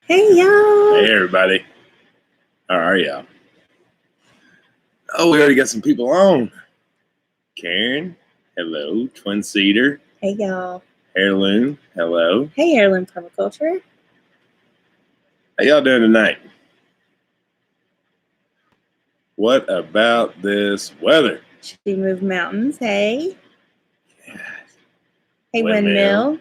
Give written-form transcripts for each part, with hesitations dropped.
Hey, y'all. Hey, everybody. How are y'all? Oh, we already got some people on. Karen, hello. Twin Cedar, Hey, y'all. Heirloom, hello. Hey, Heirloom Permaculture. How y'all doing tonight? What about this weather? Should we move mountains? Hey. Yes. Hey, Windmill.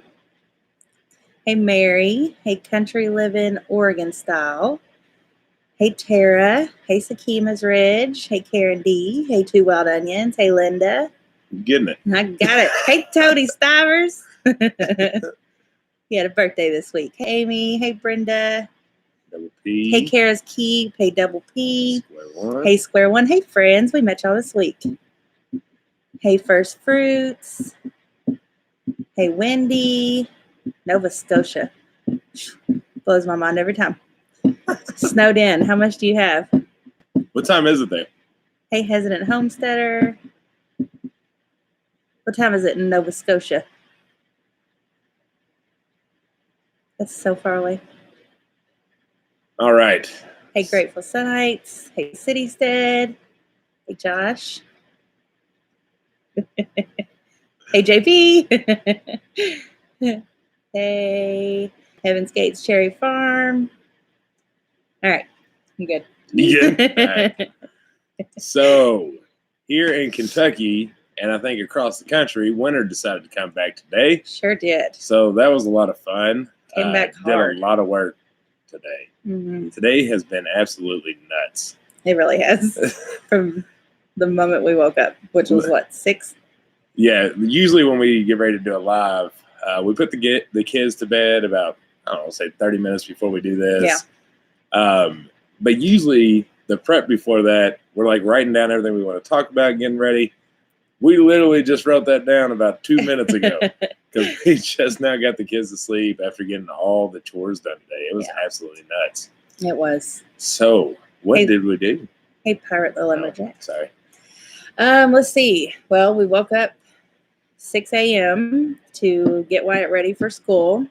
Hey, Mary. Hey, Country Living Oregon Style. Hey, Tara. Hey, Sakima's Ridge. Hey, Karen D. Hey, Two Wild Onions. Hey, Linda. You getting it? I got it. Hey, Tony Stivers. He had a birthday this week. Hey, Amy. Hey, Brenda. Double P. Hey, Kara's Keep. Hey, Double P. Square One. Hey, Square One. Hey, friends. We met y'all this week. Hey, First Fruits. Hey, Wendy. Nova Scotia. Blows my mind every time. Snowed in. How much do you have? What time is it there? Hey, Hesitant Homesteader. What time is it in Nova Scotia? That's so far away. All right. Hey, Grateful Sunites. Hey, Citystead. Hey, Josh. Hey, JP. Hey, Heaven's Gates Cherry Farm. All right. I'm good. You good? All right. So, here in Kentucky, and I think across the country, winter decided to come back today. Sure did. So that was a lot of fun. Came back hard. Did a lot of work today. Mm-hmm. Today has been absolutely nuts. It really has. From the moment we woke up, which was what, 6? Yeah, usually when we get ready to do a live, we put the kids to bed about, I don't know, say 30 minutes before we do this. Yeah. But usually the prep before that, we're like writing down everything we want to talk about, getting ready. We literally just wrote that down about 2 minutes ago because we just now got the kids to sleep after getting all the chores done today. It was absolutely nuts. It was. So what did we do? Hey, Pirate the Lumberjack. Sorry. Let's see. Well, we woke up 6 a.m. to get Wyatt ready for school,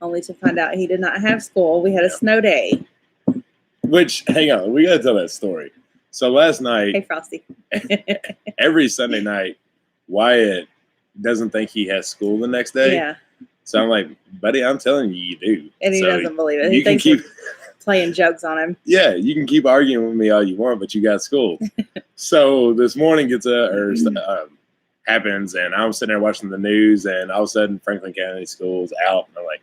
only to find out he did not have school. We had a snow day. Which, hang on, we got to tell that story. So last night, hey, Frosty. Every Sunday night, Wyatt doesn't think he has school the next day. Yeah. So I'm like, buddy, I'm telling you, you do. And he doesn't believe it. He thinks we're playing jokes on him. Yeah, you can keep arguing with me all you want, but you got school. So this morning happens, and I'm sitting there watching the news, and all of a sudden Franklin County School's out, and I'm like,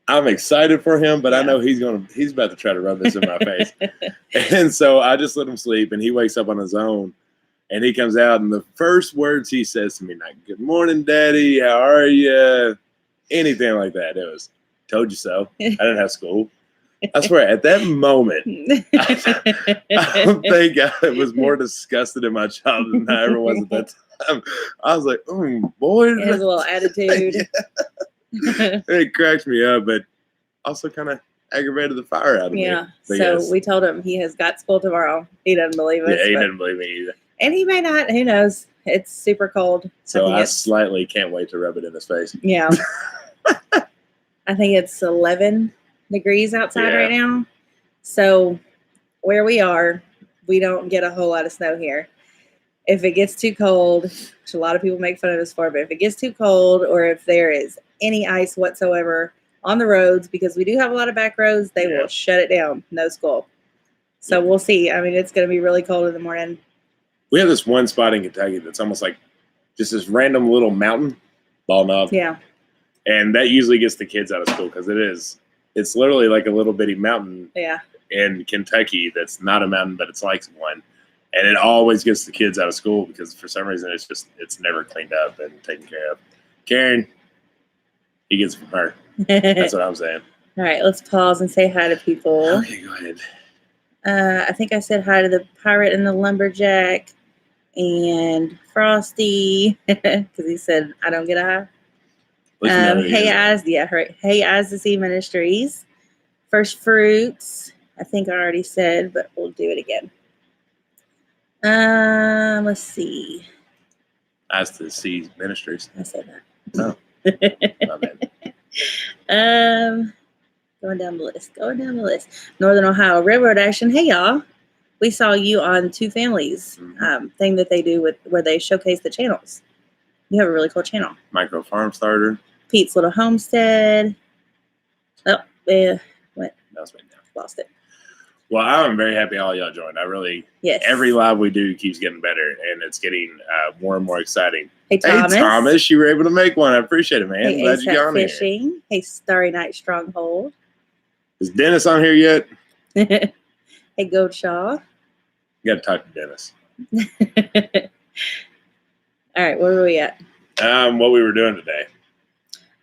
I'm excited for him, but I know he's about to try to rub this in my face. And so I just let him sleep, and he wakes up on his own, and he comes out, and the first words he says to me, like, "Good morning, Daddy. How are you?" Anything like that. It was, "Told you so. I didn't have school." I swear, at that moment, I don't think I was more disgusted in my childhood than I ever was at that time. I was like, "Oh, boy." It has a little attitude. It cracks me up, but also kind of aggravated the fire out of me. Yeah. So we told him he has got school tomorrow. He doesn't believe us. Yeah, he doesn't believe me either. And he may not. Who knows? It's super cold. So I slightly can't wait to rub it in his face. Yeah. I think it's 11 degrees outside right now. So where we are, we don't get a whole lot of snow here. If it gets too cold, which a lot of people make fun of us for, but if it gets too cold or if there is any ice whatsoever on the roads, because we do have a lot of back roads, they will shut it down. No school. So we'll see. I mean, it's going to be really cold in the morning. We have this one spot in Kentucky that's almost like just this random little mountain, Ball Knob. Yeah. And that usually gets the kids out of school because it's literally like a little bitty mountain in Kentucky that's not a mountain, but it's like one. And it always gets the kids out of school because for some reason it's never cleaned up and taken care of. Karen, he gets it from her. That's what I'm saying. All right, let's pause and say hi to people. Okay, go ahead. I think I said hi to the Pirate and the Lumberjack and Frosty because he said I don't get a hi. Hey Eyes, Hey Eyes to See Ministries. First Fruits, I think I already said, but we'll do it again. Let's see. Eyes to See Ministries. I said that. Oh, my bad. Going down the list. Going down the list. Northern Ohio Railroad Action. Hey, y'all. We saw you on Two Families thing that they do with where they showcase the channels. You have a really cool channel. Micro Farm Starter. Pete's Little Homestead. Oh, yeah. What? That was me now. Lost it. Well, I'm very happy all y'all joined. I really, Yes. every live we do keeps getting better, and it's getting more and more exciting. Hey, Thomas. Hey, Thomas, you were able to make one. I appreciate it, man. Hey, Glad you got on here. Fishing. Hey, Starry Night Stronghold. Is Dennis on here yet? Hey, Goat Shaw. You got to talk to Dennis. All right, where were we at? What we were doing today.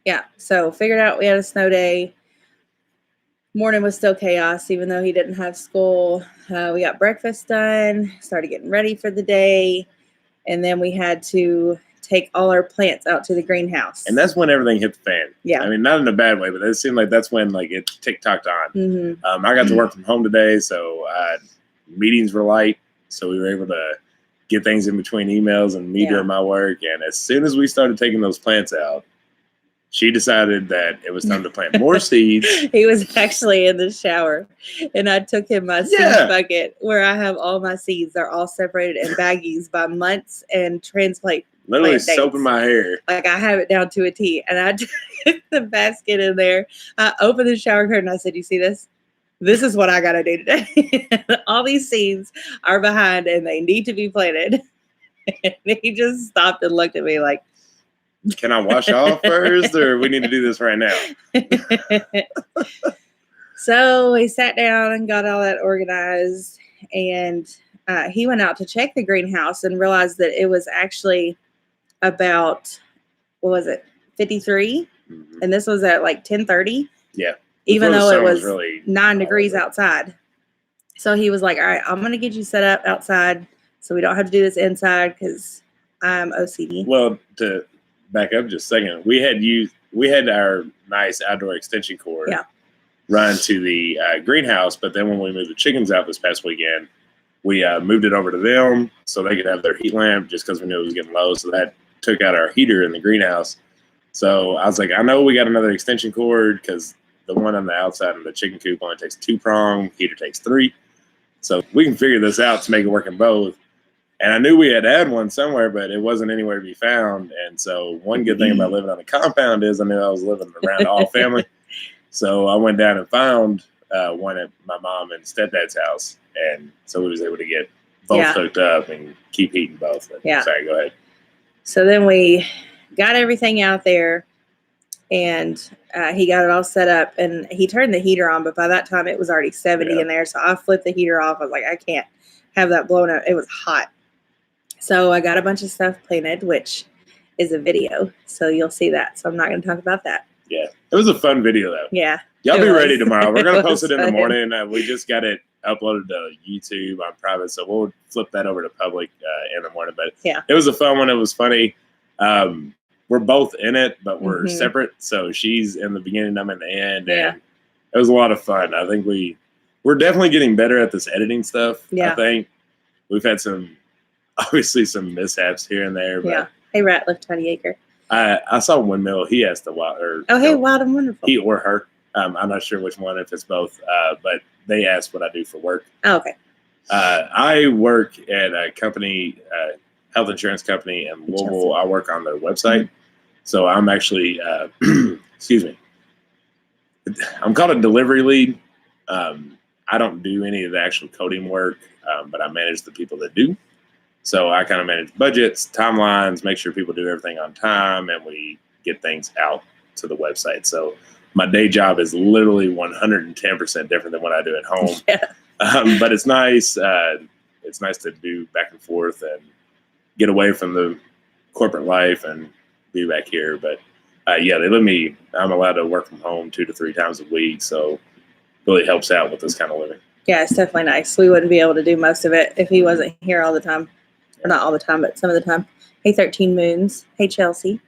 Yeah, so figured out we had a snow day. Morning was still chaos, even though he didn't have school. We got breakfast done, started getting ready for the day, and then we had to take all our plants out to the greenhouse. And that's when everything hit the fan. Yeah. I mean, not in a bad way, but it seemed like that's when like it tick-tocked on. Mm-hmm. I got to work from home today, so meetings were light, so we were able to get things in between emails and me doing my work. And as soon as we started taking those plants out, she decided that it was time to plant more seeds. He was actually in the shower, and I took him my seed bucket where I have all my seeds. They're all separated in baggies by months and transplant. Literally soaping my hair. Like I have it down to a T. And I took the basket in there. I opened the shower curtain. I said, "You see this? This is what I got to do today." All these seeds are behind and they need to be planted. And he just stopped and looked at me like, "Can I wash off first, or we need to do this right now?" So we sat down and got all that organized. And he went out to check the greenhouse and realized that it was actually about, what was it, 53? Mm-hmm. And this was at like 10:30. Yeah. Even though it was really 9 degrees outside. So he was like, "All right, I'm going to get you set up outside so we don't have to do this inside because I'm OCD." Well, to back up just a second, we had our nice outdoor extension cord run to the greenhouse, but then when we moved the chickens out this past weekend, we moved it over to them so they could have their heat lamp just because we knew it was getting low. So that took out our heater in the greenhouse. So I was like, I know we got another extension cord because the one on the outside of the chicken coop only takes 2-prong, heater takes 3. So we can figure this out to make it work in both. And I knew we had to add one somewhere, but it wasn't anywhere to be found. And so one good thing about living on a compound is I knew I was living around all family. So I went down and found one at my mom and stepdad's house. And so we was able to get both hooked up and keep heating both. But, sorry, go ahead. So then we got everything out there, and he got it all set up, and he turned the heater on, but by that time it was already 70 in there. So I flipped the heater off. I was like, I can't have that blown up. It was hot. So I got a bunch of stuff planted, which is a video. So you'll see that. So I'm not going to talk about that. Yeah. It was a fun video, though. Yeah. Y'all be ready tomorrow. We're going to post it in the morning. We just got it uploaded to YouTube on private, so we'll flip that over to public in the morning. But it was a fun one. It was funny. We're both in it, but we're separate. So she's in the beginning, I'm in the end. And it was a lot of fun. I think we're definitely getting better at this editing stuff. I think we've had obviously some mishaps here and there. But Hey, Ratliff, Tiny Acre. I saw Windmill. He asked the wild. Hey, Wild and Wonderful. He or her. I'm not sure which one, if it's both. But they asked what I do for work. Oh, okay. I work at a company, health insurance company in Louisville. I work on their website. So I'm actually, excuse me, I'm called a delivery lead. I don't do any of the actual coding work, but I manage the people that do. So I kind of manage budgets, timelines, make sure people do everything on time, and we get things out to the website. So my day job is literally 110% different than what I do at home. But it's nice. It's nice to do back and forth and get away from the corporate life and be back here. But they let me, I'm allowed to work from home 2 to 3 times a week. So it really helps out with this kind of living. Yeah, it's definitely nice. We wouldn't be able to do most of it if he wasn't here all the time. Or not all the time, but some of the time. Hey, 13 Moons. Hey, Chelsea.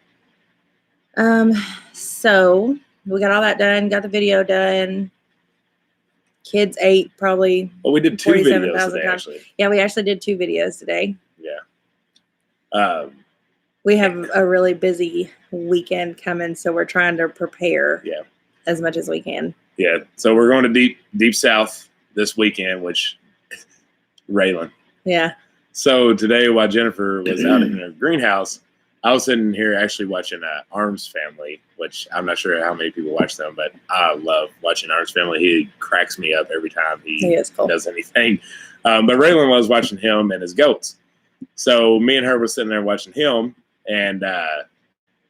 So we got all that done, got the video done. Kids ate probably. Well, we did 2 videos today, actually. Yeah, we actually did 2 videos today. Yeah. We have a really busy weekend coming, so we're trying to prepare as much as we can. Yeah. So we're going to deep south this weekend, which Raylan. Yeah. So today, while Jennifer was out in her greenhouse, I was sitting here actually watching Arms Family, which I'm not sure how many people watch them, but I love watching Arms Family. He cracks me up every time he cool. does anything. But Raylan was watching him and his goats. So me and her were sitting there watching him, and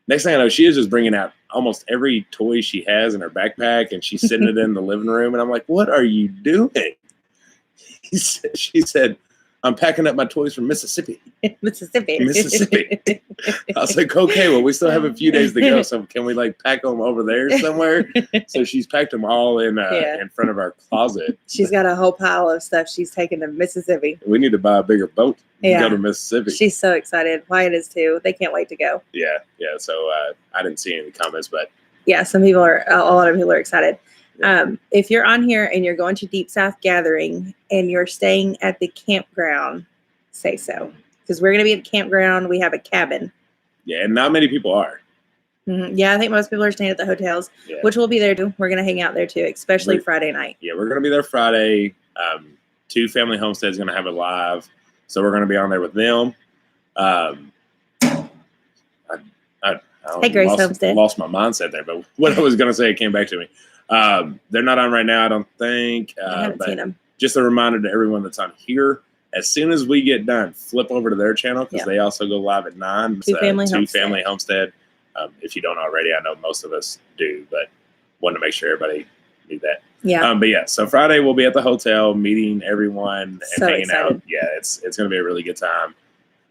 next thing I know, she is just bringing out almost every toy she has in her backpack, and she's sitting it in the living room. And I'm like, "What are you doing?" She said, "I'm packing up my toys from Mississippi." Mississippi. I was like, "Okay, well, we still have a few days to go, so can we like pack them over there somewhere?" So she's packed them all in front of our closet. She's got a whole pile of stuff she's taking to Mississippi. We need to buy a bigger boat and go to Mississippi. She's so excited. Wyatt is too. They can't wait to go. Yeah. So I didn't see any comments, but yeah, a lot of people are excited. If you're on here and you're going to Deep South Gathering and you're staying at the campground, say so. Because we're going to be at the campground. We have a cabin. Yeah, and not many people are. Mm-hmm. Yeah, I think most people are staying at the hotels, which we'll be there too. We're going to hang out there too, especially Friday night. Yeah, we're going to be there Friday. 2 Family Homesteads going to have it live. So we're going to be on there with them. Hey, Grace Homestead. Lost my mindset there, but what I was going to say, it came back to me. They're not on right now, I don't think. I haven't seen them. Just a reminder to everyone that's on here, as soon as we get done, flip over to their channel because they also go live at 9. Two Family Homestead. If you don't already, I know most of us do, but wanted to make sure everybody knew that. Yeah. But yeah, so Friday we'll be at the hotel meeting everyone and hanging out. Yeah, it's going to be a really good time.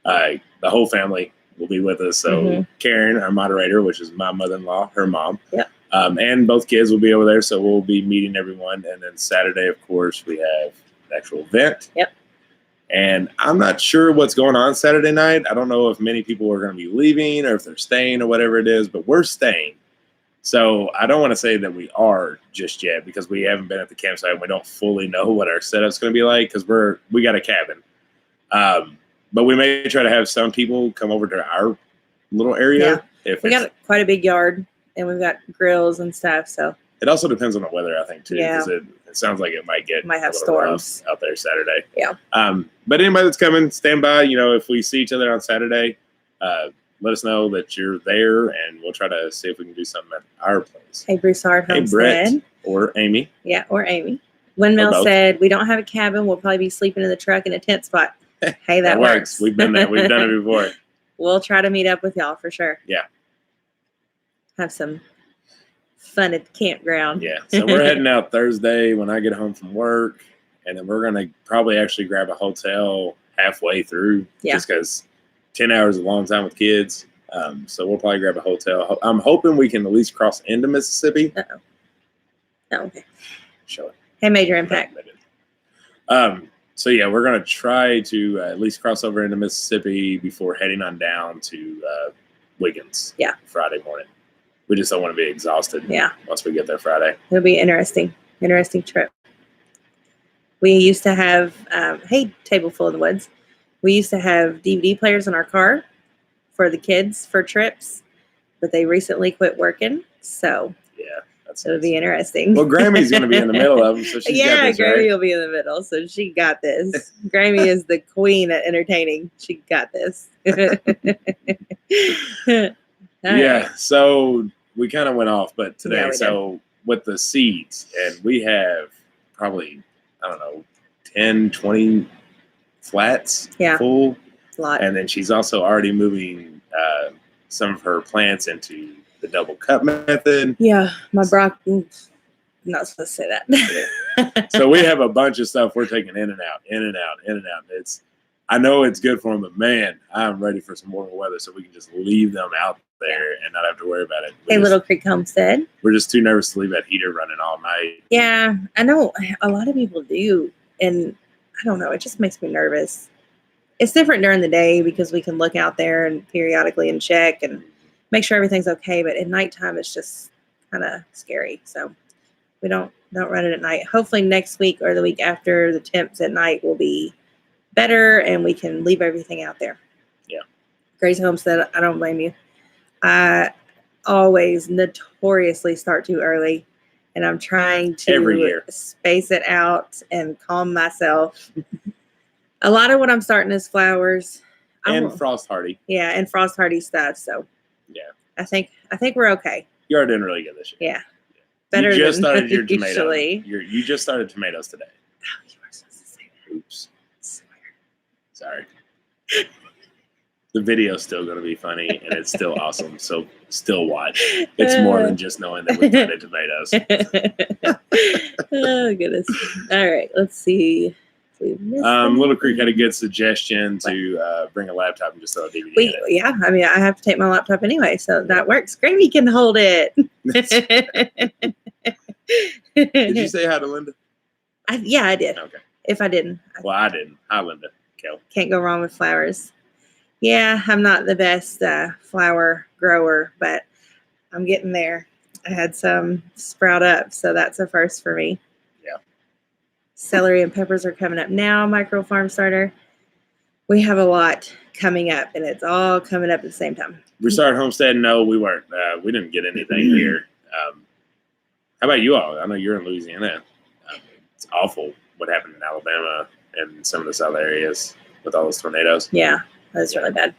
The whole family will be with us. So Karen, our moderator, which is my mother-in-law, her mom. Yep. And both kids will be over there, so we'll be meeting everyone. And then Saturday, of course, we have the actual event. Yep. And I'm not sure what's going on Saturday night. I don't know if many people are going to be leaving or if they're staying or whatever it is, but we're staying. So I don't want to say that we are just yet because we haven't been at the campsite and we don't fully know what our setup's going to be like because we got a cabin. But we may try to have some people come over to our little area. Yeah. We got quite a big yard. And we've got grills and stuff, so it also depends on the weather, I think, too. Because it sounds like it might have storms out there Saturday. Yeah. But anybody that's coming, stand by. If we see each other on Saturday, let us know that you're there, and we'll try to see if we can do something at our place. Hey, Broussard Homestead. Hey, Brett or Amy. Yeah, or Amy. Windmill said we don't have a cabin. We'll probably be sleeping in the truck in a tent spot. Hey, that works. We've done that. We've done it before. We'll try to meet up with y'all for sure. Yeah. Have some fun at the campground. Yeah. So we're heading out Thursday when I get home from work. And then we're going to probably actually grab a hotel halfway through. Yeah. Just because 10 hours is a long time with kids. So we'll probably grab a hotel. I'm hoping we can at least cross into Mississippi. Uh-oh. Oh, okay. Show it. Hey, Major Impact. So, yeah, we're going to try to at least cross over into Mississippi before heading on down to Wiggins. Yeah. Friday morning. We just don't want to be exhausted. Yeah. Once we get there Friday. It'll be interesting. Interesting trip. We used to have, Table Full of the Woods. We used to have DVD players in our car for the kids for trips, but they recently quit working. So yeah, it'll be interesting. Well, Grammy's going to be in the middle of them, so she's got this, Grammy right? will be in the middle, so she got this. Grammy is the queen at entertaining. She got this. Yeah, so we kind of went off, but today, did. With the seeds, and we have probably, 10, 20 flats full. A lot. And then she's also already moving some of her plants into the double cut method. Yeah, my broccoli. I'm not supposed to say that. So we have a bunch of stuff we're taking in and out. I know it's good for them, but man, I'm ready for some warmer weather so we can just leave them out there and not have to worry about it. Little Creek Homestead. We're just too nervous to leave that heater running all night. Yeah, I know a lot of people do, and I don't know, it just makes me nervous. It's different during the day because we can look out there and periodically and check and make sure everything's okay, but at nighttime it's just kind of scary. So we don't run it at night. Hopefully next week or the week after, the temps at night will be better and we can leave everything out there. Yeah. Grace Homestead, I don't blame you. I always notoriously start too early and I'm trying Every to year. space it out and calm myself. A lot of what I'm starting is flowers. And frost hardy. Yeah, and frost hardy stuff. So yeah, I think we're okay. You are doing really good this year. Yeah, better you just than started your usually. tomatoes. You just started tomatoes today. Oh, you were supposed to say that. Oops. Sorry. The video's still going to be funny, and it's still awesome. So still watch. It's more than just knowing that we planted tomatoes. Oh goodness! All right, let's see. Little Creek had a good suggestion to bring a laptop and just throw a DVD in it. Yeah, I mean, I have to take my laptop anyway, so that works. Gravy can hold it. Did you say hi to Linda? Yeah, I did. Okay. If I didn't. Well, I didn't. Hi, Linda. Kel. Can't go wrong with flowers. Yeah, I'm not the best flower grower, but I'm getting there. I had some sprout up, so that's a first for me. Yeah. Celery and peppers are coming up now, micro farm starter. We have a lot coming up, and it's all coming up at the same time. We started homesteading. No, we weren't. We didn't get anything here. How about you all? I know you're in Louisiana. It's awful what happened in Alabama and some of the south areas with all those tornadoes. Yeah, that's really bad.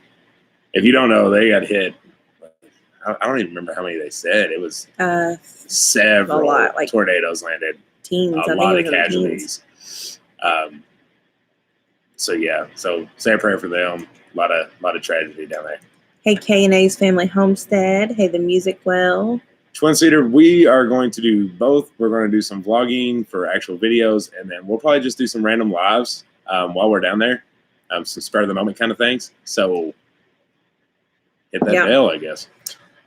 If you don't know, they got hit. I don't even remember how many they said. It was several a lot, like tornadoes landed. Teens. A lot of casualties. So say a prayer for them. A lot of tragedy down there. Hey, K&A's Family Homestead. Hey, the Music Well. Twin Seater, we are going to do both. We're going to do some vlogging for actual videos, and then we'll probably just do some random lives while we're down there. Some spur of the moment kind of things. So hit that bell, I guess.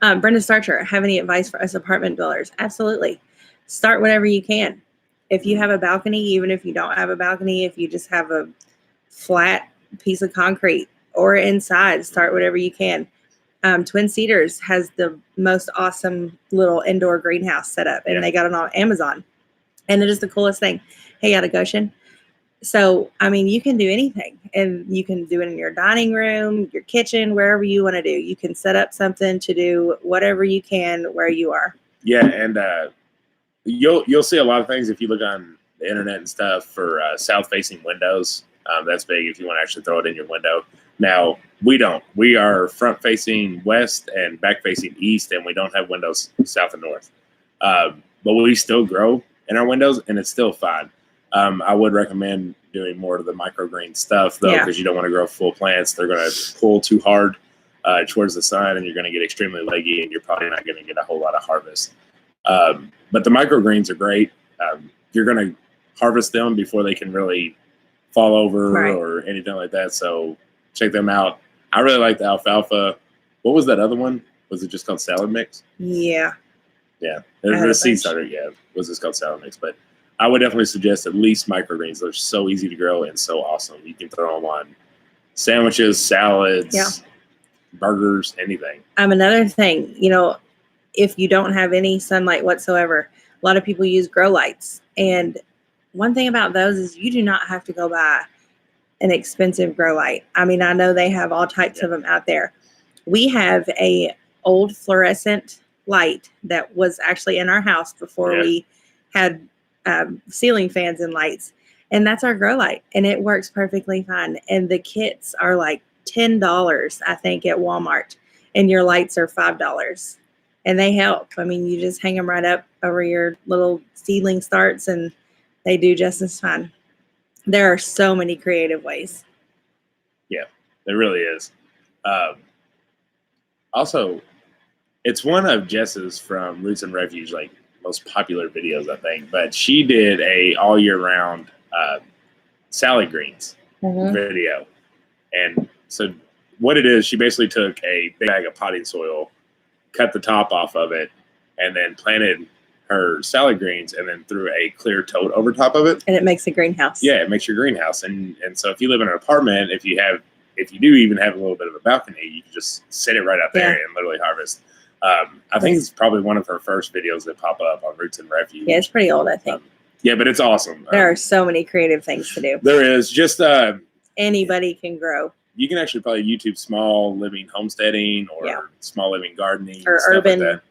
Brenda Starcher, have any advice for us apartment dwellers? Absolutely. Start whatever you can. If you have a balcony, even if you don't have a balcony, if you just have a flat piece of concrete or inside, start whatever you can. Twin Cedars has the most awesome little indoor greenhouse set up, and they got it on Amazon. And it is the coolest thing. Hey, out of Goshen. So, I mean, you can do anything, and you can do it in your dining room, your kitchen, wherever you want to do. You can set up something to do whatever you can where you are. Yeah, and you'll see a lot of things if you look on the internet and stuff for south-facing windows. That's big if you want to actually throw it in your window. Now, we don't. We are front-facing west and back-facing east, and we don't have windows south and north. But we still grow in our windows, and it's still fine. I would recommend doing more of the microgreen stuff, though, because you don't want to grow full plants. They're going to pull too hard towards the sun, and you're going to get extremely leggy, and you're probably not going to get a whole lot of harvest. But the microgreens are great. You're going to harvest them before they can really fall over or anything like that. So check them out. I really like the alfalfa. What was that other one? Was it just called salad mix? Yeah. Yeah. The seed starter, was just called salad mix. But I would definitely suggest at least microgreens. They're so easy to grow and so awesome. You can throw them on sandwiches, salads, burgers, anything. Another thing, if you don't have any sunlight whatsoever, a lot of people use grow lights. And one thing about those is you do not have to go buy an expensive grow light. I mean, I know they have all types of them out there. We have a old fluorescent light that was actually in our house before we had ceiling fans and lights. And that's our grow light. And it works perfectly fine. And the kits are like $10, I think, at Walmart. And your lights are $5. And they help. I mean, you just hang them right up over your little seedling starts, and they do just as fine. There are so many creative ways. Yeah, there really is. Also, it's one of Jess's from Roots and Refuge, like most popular videos, I think. But she did a all year round salad greens video. And so what it is, she basically took a big bag of potting soil, cut the top off of it, and then planted her salad greens, and then threw a clear tote over top of it. And it makes a greenhouse. Yeah, it makes your greenhouse. And so if you live in an apartment, if you do even have a little bit of a balcony, you can just sit it right out there and literally harvest. I think it's probably one of her first videos that pop up on Roots and Refuge. Yeah, it's pretty old, I think. Yeah, but it's awesome. There are so many creative things to do. There is. Just anybody can grow. You can actually probably YouTube small living homesteading or small living gardening or stuff urban like that.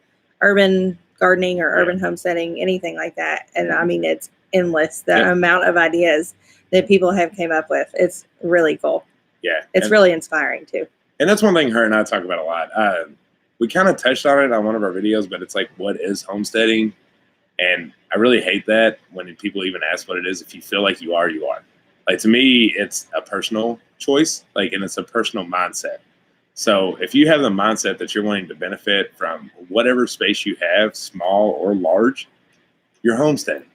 Urban gardening or urban homesteading, anything like that. And I mean, it's endless, the amount of ideas that people have came up with. It's really cool. Yeah. It's really inspiring too. And that's one thing her and I talk about a lot. We kind of touched on it on one of our videos, but it's like, what is homesteading? And I really hate that when people even ask what it is. If you feel like you are, you are. Like, to me, it's a personal choice, like, and it's a personal mindset. So if you have the mindset that you're wanting to benefit from whatever space you have, small or large, you're homesteading.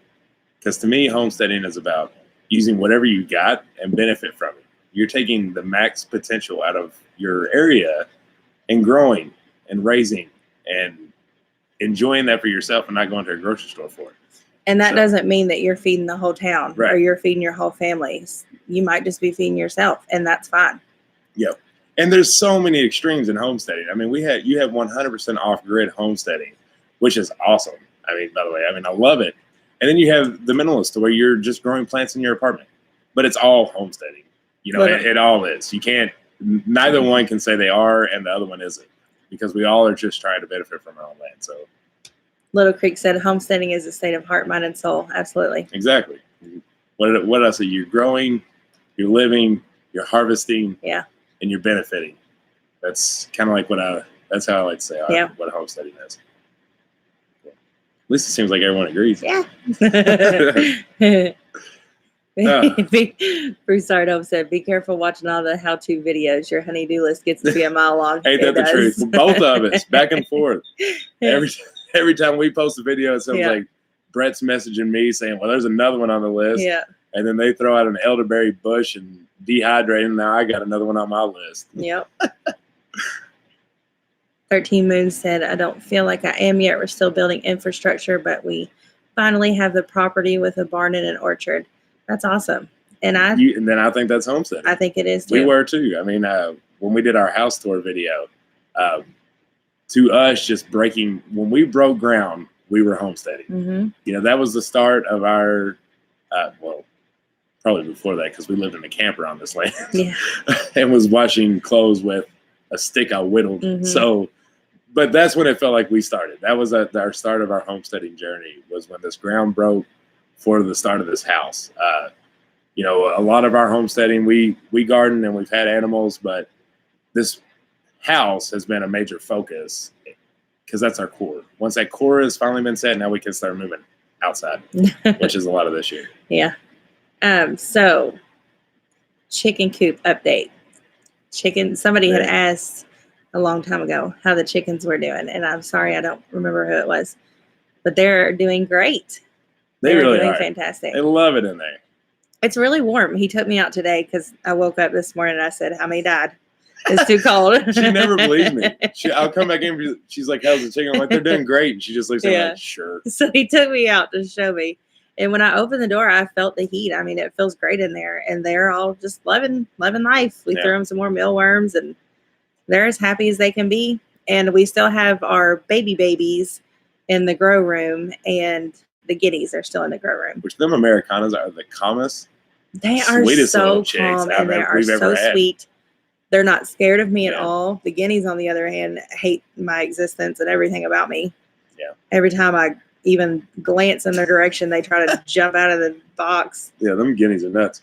Because to me, homesteading is about using whatever you got and benefit from it. You're taking the max potential out of your area and growing and raising and enjoying that for yourself and not going to a grocery store for it. And that doesn't mean that you're feeding the whole town Right. or you're feeding your whole family. You might just be feeding yourself, and that's fine. Yep. And there's so many extremes in homesteading. I mean, you have 100% off-grid homesteading, which is awesome. I mean, by the way, I love it. And then you have the minimalist, to where you're just growing plants in your apartment, but it's all homesteading. You know, it all is. You can't. Neither one can say they are, and the other one isn't, because we all are just trying to benefit from our own land. So, Little Creek said, homesteading is a state of heart, mind, and soul. Absolutely. Exactly. What else? You're growing, you're living, you're harvesting, and you're benefiting. That's kind of like that's how I like to say what homesteading is. At least it seems like everyone agrees. Yeah. Bruce Sardo said, be careful watching all the how-to videos. Your honey-do list gets to be a mile long. Ain't that the truth? Both of us, back and forth. Every time we post a video, it sounds like Brett's messaging me saying, well, there's another one on the list. Yeah. And then they throw out an elderberry bush and dehydrating. Now I got another one on my list. Yep. 13 Moons said, I don't feel like I am yet. We're still building infrastructure, but we finally have the property with a barn and an orchard. That's awesome. And then I think that's homesteading. I think it is too. We were too. I mean, when we did our house tour video, to us, when we broke ground, we were homesteading. Mm-hmm. You know, that was the start of our, probably before that, because we lived in a camper on this land. Yeah. And was washing clothes with a stick I whittled. Mm-hmm. So, but that's when it felt like we started. That was our start of our homesteading journey, was when this ground broke for the start of this house. You know, a lot of our homesteading, we garden and we've had animals, but this house has been a major focus because that's our core. Once that core has finally been set, now we can start moving outside, which is a lot of this year. Yeah. So chicken coop update. Somebody had asked a long time ago how the chickens were doing, and I'm sorry I don't remember who it was, but they're doing great. They really are fantastic. They love it in there. It's really warm. He took me out today because I woke up this morning and I said, how many died? It's too cold. She never believes me. I'll come back in. She's like, how's the chicken? I'm like, they're doing great. And she just looks at me like, sure. So he took me out to show me. And when I opened the door, I felt the heat. I mean, it feels great in there. And they're all just loving life. We threw them some more mealworms, and they're as happy as they can be. And we still have our babies in the grow room, and the guineas are still in the grow room. Which them Americanas are the calmest, they are so calm, and they are so sweet. They're not scared of me at all. The guineas, on the other hand, hate my existence and everything about me. Yeah. Every time I even glance in their direction, they try to jump out of the box. Yeah, them guineas are nuts.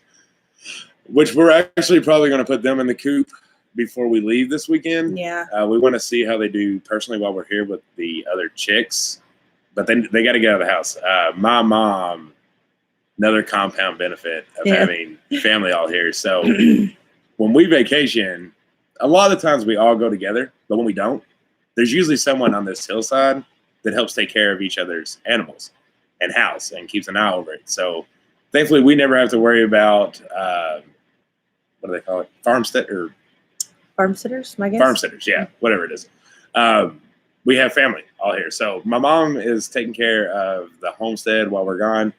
Which we're actually probably going to put them in the coop before we leave this weekend. Yeah. We want to see how they do personally while we're here with the other chicks. But then they got to get out of the house. My mom, another compound benefit of having family all here. So when we vacation, a lot of times we all go together. But when we don't, there's usually someone on this hillside that helps take care of each other's animals and house and keeps an eye over it. So thankfully, we never have to worry about, what do they call it? Farmsteaders, I guess. Farmsteaders, yeah, whatever it is. We have family all here. So my mom is taking care of the homestead while we're gone.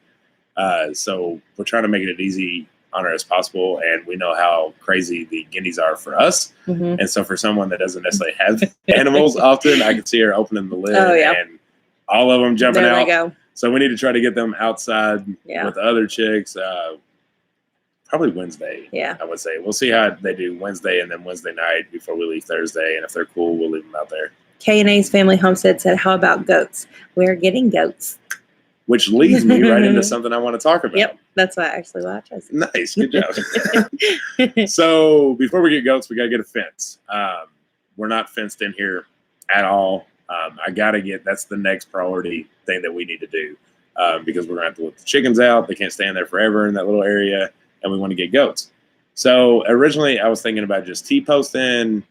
So we're trying to make it as easy on her as possible. And we know how crazy the guineas are for us. Mm-hmm. And so for someone that doesn't necessarily have animals often, I can see her opening the lid and all of them jumping out. There they go. So we need to try to get them outside with the other chicks. Probably Wednesday, I would say. We'll see how they do Wednesday and then Wednesday night before we leave Thursday. And if they're cool, we'll leave them out there. K&A's family homestead said, how about goats? We're getting goats. Which leads me right into something I want to talk about. Yep, that's why actually watch us. Nice, good job. So before we get goats, we got to get a fence. We're not fenced in here at all. I got to get, that's the next priority thing that we need to do because we're going to have to let the chickens out. They can't stay in there forever in that little area, and we want to get goats. So originally I was thinking about just T-posting,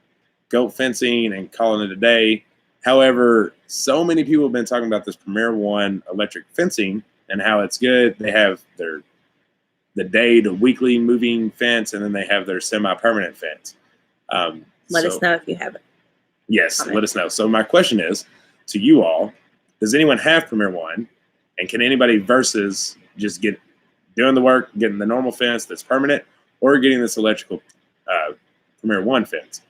goat fencing, and calling it a day. However, so many people have been talking about this Premier One electric fencing and how it's good. They have the day to weekly moving fence, and then they have their semi-permanent fence. Let us know if you have it. Yes, let us know. So my question is to you all, does anyone have Premier One? And can anybody versus just doing the work, getting the normal fence that's permanent, or getting this electrical Premier One fence?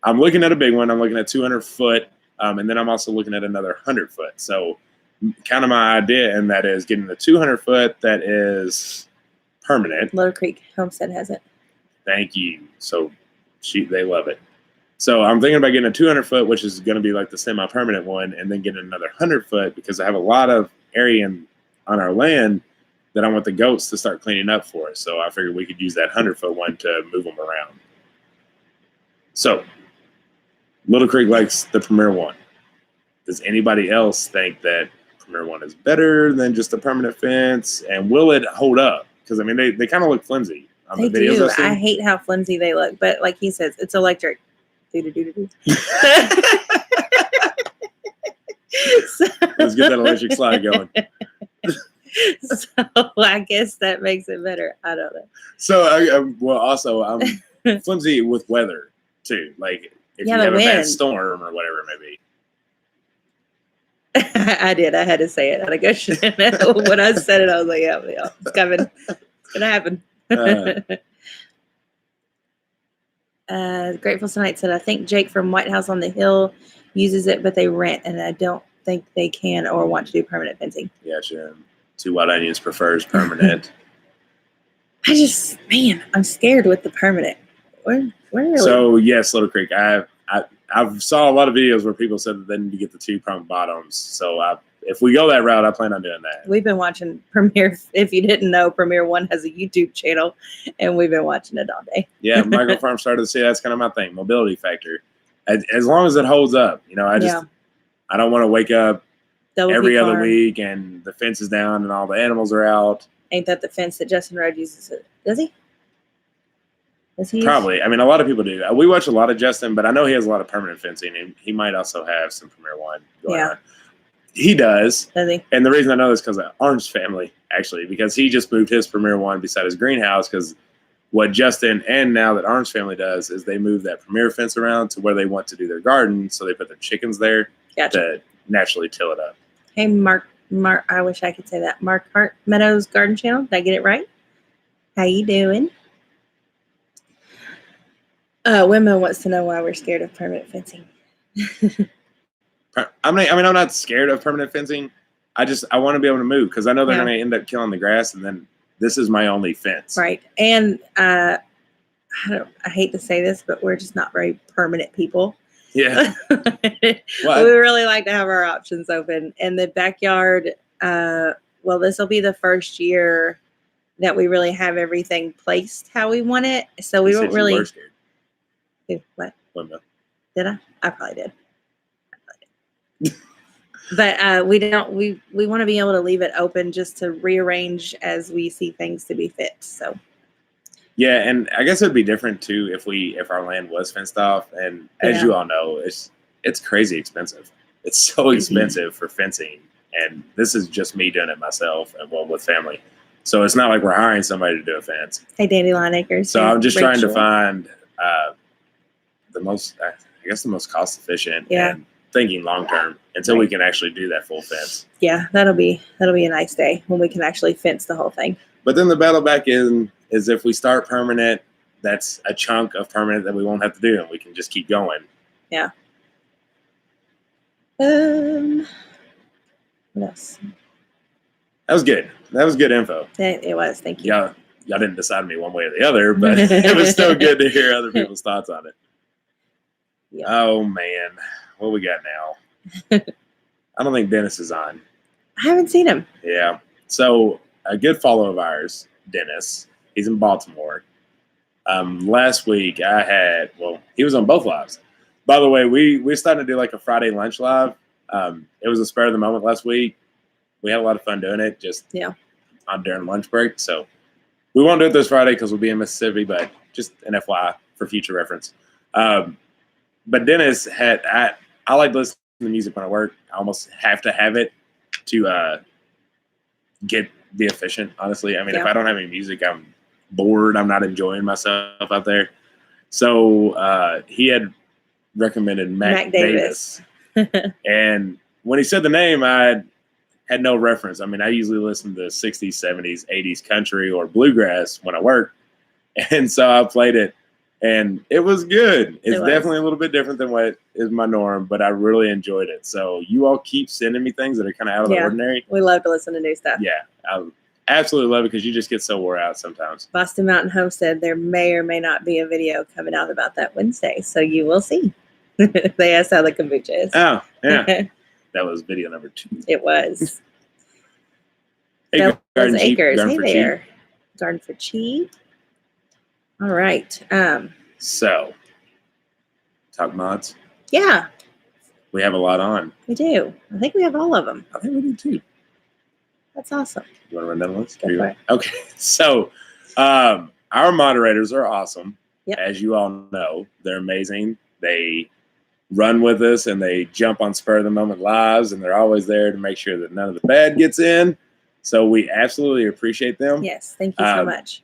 I'm looking at a big one. I'm looking at 200 foot. And then I'm also looking at another 100 foot. So kind of my idea, and that is getting the 200 foot that is permanent. Little Creek Homestead has it. Thank you. So they love it. So I'm thinking about getting a 200 foot, which is going to be like the semi-permanent one, and then getting another 100 foot because I have a lot of area on our land that I want the goats to start cleaning up for us. So I figured we could use that 100 foot one to move them around. So Little Creek likes the Premier One. Does anybody else think that Premier One is better than just a permanent fence? And will it hold up? Because, I mean, they kind of look flimsy on the videos I've seen. I hate how flimsy they look. But like he says, it's electric. Do-do-do-do-do. Let's get that electric slide going. So I guess that makes it better. I don't know. So, also, I'm flimsy with weather, too. Like, if you have a bad storm or whatever it may be. I did. I had to say it. I go, when I said it, I was like, yeah, it's coming. It's going to happen. Grateful Tonight said, I think Jake from White House on the Hill uses it, but they rent, and I don't think they can or want to do permanent fencing. Yeah, sure. Two White Onions prefers permanent. I'm scared with the permanent. Where are so, yes, Little Creek, I've saw a lot of videos where people said that they need to get the two permanent bottoms. So if we go that route, I plan on doing that. We've been watching Premier. If you didn't know, Premier One has a YouTube channel, and we've been watching it all day. Yeah, Micro Farm started to say that's kind of my thing, mobility factor. As long as it holds up, I don't want to wake up every other week and the fence is down and all the animals are out. Ain't that the fence that Justin Rhodes uses? Does he? Probably. I mean, a lot of people do. We watch a lot of Justin, but I know he has a lot of permanent fencing, and he might also have some Premier One going on. He does. Does he? And the reason I know this is because of Orange family, actually, because he just moved his Premier One beside his greenhouse because what Justin and now that Orange family does is they move that Premier fence around to where they want to do their garden, so they put their chickens there to naturally till it up. Hey, Mark, I wish I could say that. Mark Hart Meadows Garden Channel. Did I get it right? How you doing? Wimmo wants to know why we're scared of permanent fencing. I'm not scared of permanent fencing. I want to be able to move because I know they're going to end up killing the grass, and then this is my only fence. Right. And I hate to say this, but we're just not very permanent people. Yeah. We really like to have our options open. In the backyard, this will be the first year that we really have everything placed how we want it. So we won't really. What? Did I? I probably did. But we don't. We want to be able to leave it open just to rearrange as we see things to be fit. So. Yeah, and I guess it'd be different too if our land was fenced off. And as you all know, it's crazy expensive. It's so expensive for fencing, and this is just me doing it myself and with family. So it's not like we're hiring somebody to do a fence. Hey, Dandelion Acres. So I'm just trying to find the most cost efficient and thinking long term until we can actually do that full fence. Yeah, that'll be a nice day when we can actually fence the whole thing. But then the battle back is if we start permanent, that's a chunk of permanent that we won't have to do, and we can just keep going. Yeah. What else? That was good. That was good info. It was. Thank you. Y'all didn't decide me one way or the other, but it was still good to hear other people's thoughts on it. Yeah. Oh, man. what we got now? I don't think Dennis is on. I haven't seen him. Yeah. So a good follow of ours, Dennis, he's in Baltimore. Last week he was on both lives. By the way, we're starting to do like a Friday lunch live. It was a spur of the moment last week. We had a lot of fun doing it just during lunch break. So we won't do it this Friday because we'll be in Mississippi, but just an FYI for future reference. But Dennis I like listening to music when I work. I almost have to have it to be efficient, honestly. I mean, if I don't have any music, I'm bored. I'm not enjoying myself out there. So he had recommended Mac Davis. And when he said the name, I had no reference. I mean, I usually listen to 60s, 70s, 80s country or bluegrass when I work. And so I played it, and it was good. It's definitely a little bit different than what is my norm, but I really enjoyed it. So you all keep sending me things that are kind of out of the ordinary. We love to listen to new stuff. Yeah, I absolutely love it because you just get so wore out sometimes. Boston Mountain Homestead, there may or may not be a video coming out about that Wednesday, so you will see. They asked how the kombucha is. Oh, yeah. That was video number 2. It was. Hey, Garden Acres. Garden Hey for there. Cheap. Garden for Cheap. All right. So, talk mods. Yeah, We have a lot on. we do. I think we have all of them. I think we do too. That's awesome. You want to run down the list? Go for it. Okay. So, our moderators are awesome. Yep. As you all know, they're amazing. They run with us and they jump on spur of the moment lives, and they're always there to make sure that none of the bad gets in. So we absolutely appreciate them. Yes, thank you so much.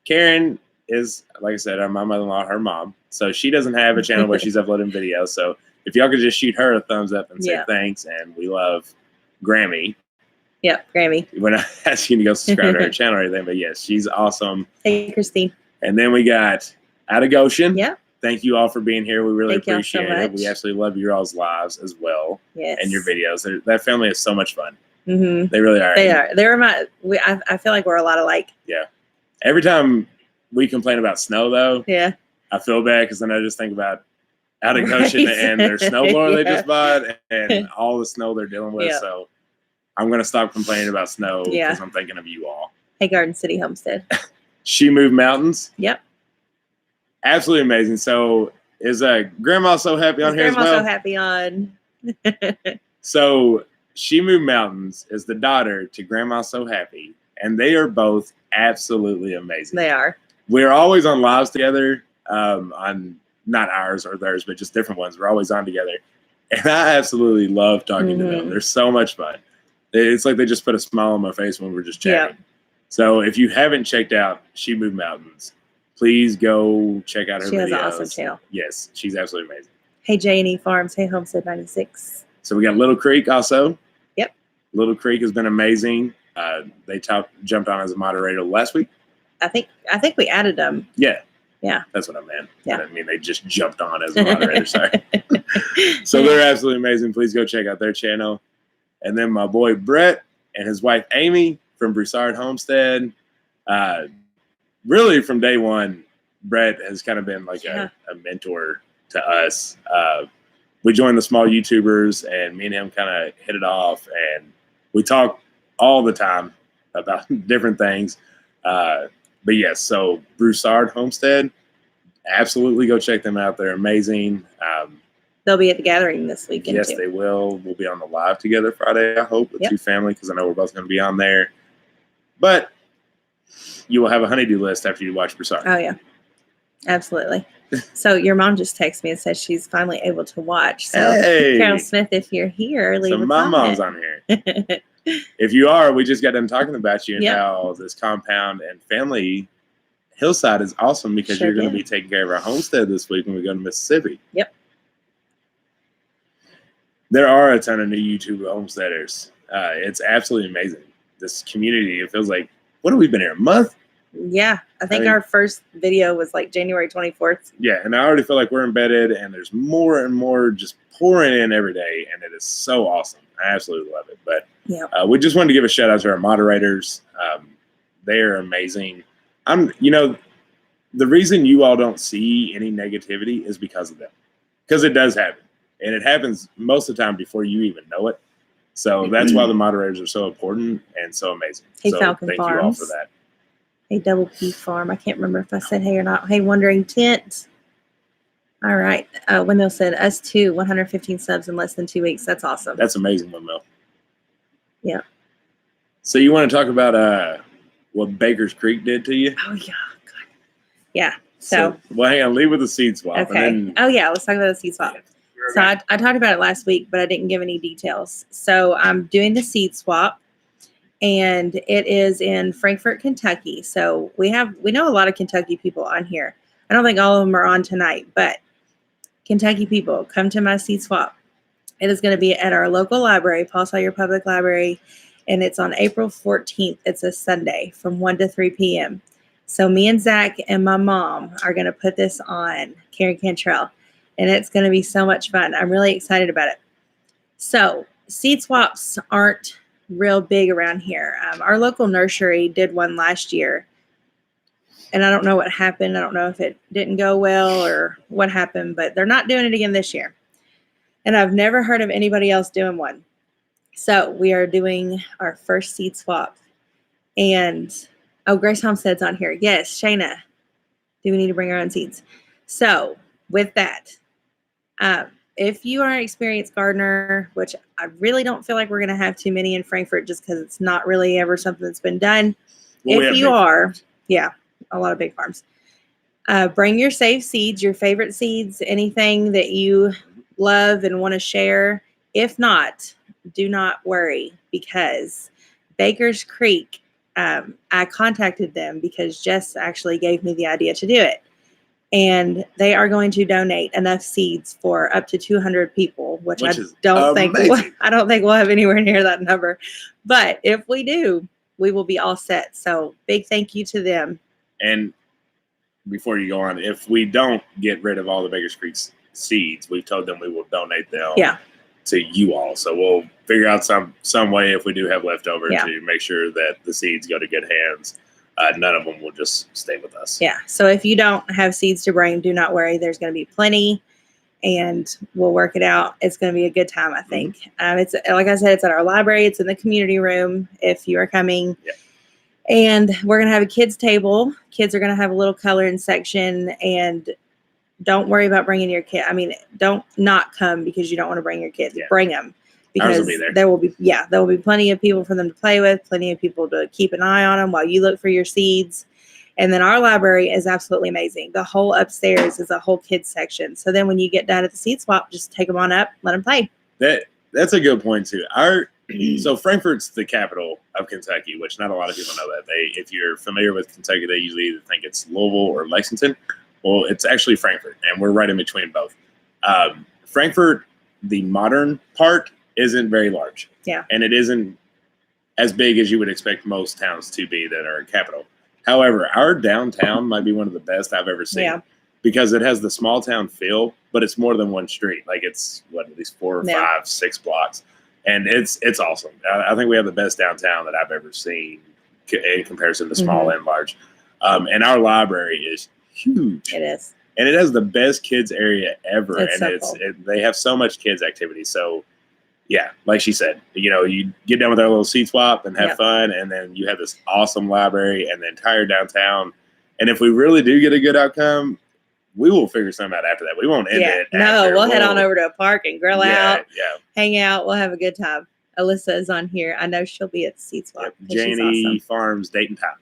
Karen is, like I said, my mother-in-law, her mom. So she doesn't have a channel where she's uploading videos. So if y'all could just shoot her a thumbs up and say thanks, and we love Grammy. Yep, Grammy. We're not asking you to go subscribe to her channel or anything, but yes, she's awesome. Hey, Christine. And then we got Out of Goshen. Yep. Thank you all for being here. We really Thank y'all appreciate so it. much. We absolutely love your all's lives as well. Yes. And your videos. That family is so much fun. Mm-hmm. They really are. They are. They're I feel like we're a lot alike. Yeah. Every time we complain about snow, though, Yeah. I feel bad because then I just think about Out of Goshen and their snowblower they just bought and all the snow they're dealing with. Yep. So I'm going to stop complaining about snow because Yeah. I'm thinking of you all. Hey, Garden City Homestead. She Moved Mountains. Yep. Absolutely amazing. So is Grandma so happy on here as well? Grandma so happy on. So She Moved Mountains is the daughter to Grandma So Happy, and they are both absolutely amazing. They are. We're always on lives together, on not ours or theirs, but just different ones. We're always on together, and I absolutely love talking to them. They're so much fun. It's like they just put a smile on my face when we're just chatting. Yeah. So if you haven't checked out She Moved Mountains, please go check out her videos. She has an awesome channel. Yes, she's absolutely amazing. Hey, J&E Farms. Hey, Homestead 96. So we got Little Creek also. Yep. Little Creek has been amazing. They jumped on as a moderator last week. I think we added them. Yeah. Yeah. That's what I meant. Yeah. I didn't mean they just jumped on as a moderator. Sorry. So they're absolutely amazing. Please go check out their channel. And then my boy Brett and his wife Amy from Broussard Homestead. Really from day one, Brett has kind of been like a mentor to us. We joined the small YouTubers, and me and him kind of hit it off, and we talk all the time about different things. But yes, so Broussard Homestead, absolutely go check them out. They're amazing. They'll be at the gathering this weekend. Yes, too. they will. We'll be on the live together Friday, I hope, with Two Family, because I know we're both going to be on there. But you will have a honeydew list after you watch Broussard. Oh, yeah. Absolutely. So your mom just texted me and said she's finally able to watch. So Hey! Carol Smith, if you're here, leave So a my comment. mom's on here. If you are, we just got done talking about you and Yep. how this compound and family hillside is awesome because Sure you're going to did. be taking care of our homestead this week when we go to Mississippi. Yep. There are a ton of new YouTube homesteaders. It's absolutely amazing. This community, it feels like, what have we been here, a month? Yeah. I think our first video was like January 24th. Yeah, and I already feel like we're embedded, and there's more and more just pouring in every day, and it is so awesome. I absolutely love it. But we just wanted to give a shout out to our moderators. They are amazing. The reason you all don't see any negativity is because of them, because it does happen. And it happens most of the time before you even know it. So that's why the moderators are so important and so amazing. Hey, so Falcon thank you all Farms. for that. Hey, Double P Farm. I can't remember if I said hey or not. Hey, Wandering Tent. All right. Windmill said, us too, 115 subs in less than 2 weeks. That's awesome. That's amazing, Windmill. Yeah. So you want to talk about what Baker's Creek did to you? Oh, yeah. God. Yeah. So well, hang on. Leave with the seed swap. Okay. And then, oh, yeah. Let's talk about the seed swap. So I talked about it last week, but I didn't give any details. So I'm doing the seed swap, and it is in Frankfort, Kentucky. So we know a lot of Kentucky people on here. I don't think all of them are on tonight, but Kentucky people, come to my seed swap. It is going to be at our local library, Paul Sawyer Public Library, and it's on April 14th. It's a Sunday from 1 to 3 p.m. So me and Zach and my mom are going to put this on, Karen Cantrell, and it's going to be so much fun. I'm really excited about it. So seed swaps aren't real big around here. Our local nursery did one last year, and I don't know what happened. I don't know if it didn't go well or what happened, but they're not doing it again this year. And I've never heard of anybody else doing one. So we are doing our first seed swap. And, Grace Homestead's on here. Yes, Shayna. Do we need to bring our own seeds? So with that, if you are an experienced gardener, which I really don't feel like we're going to have too many in Frankfort just because it's not really ever something that's been done. Well, if you are, yeah, a lot of big farms. Bring your safe seeds, your favorite seeds, anything that you love and want to share. If not, do not worry, because Baker's Creek, I contacted them because Jess actually gave me the idea to do it. And they are going to donate enough seeds for up to 200 people, which I don't think we'll have anywhere near that number. But if we do, we will be all set. So big thank you to them. And before you go on, if we don't get rid of all the Baker's Creek seeds, we've told them we will donate them to you all. So we'll figure out some way, if we do have leftover, to make sure that the seeds go to good hands. None of them will just stay with us. Yeah. So if you don't have seeds to bring, do not worry. There's going to be plenty, and we'll work it out. It's going to be a good time, I think. Mm-hmm. It's like I said, it's at our library. It's in the community room if you are coming. Yeah. And we're going to have a kids table. Kids are going to have a little coloring section, and don't worry about bringing your kid. I mean, don't not come because you don't want to bring your kids. Yeah. Bring them, because there will be plenty of people for them to play with, plenty of people to keep an eye on them while you look for your seeds. And then our library is absolutely amazing. The whole upstairs is a whole kids section. So then when you get done at the seed swap, just take them on up, let them play. That's a good point too. So Frankfort's the capital of Kentucky, which not a lot of people know that. If you're familiar with Kentucky, they usually either think it's Louisville or Lexington. Well, it's actually Frankfort, and we're right in between both. Frankfort, the modern part, isn't very large. Yeah. And it isn't as big as you would expect most towns to be that are a capital. However, our downtown might be one of the best I've ever seen, because it has the small town feel, but it's more than one street. Like it's at least 4 or 5, 6 blocks. And it's awesome. I think we have the best downtown that I've ever seen in comparison to small and large. And our library is huge. It is. And it has the best kids area ever. It's they have so much kids activity. So yeah, like she said, you get done with our little seed swap and have fun, and then you have this awesome library and the entire downtown. And if we really do get a good outcome, we will figure something out after that. We won't end it. No, we'll head on over to a park and grill out, hang out. We'll have a good time. Alyssa is on here. I know she'll be at the seed swap. Janie Farms, Dayton Top.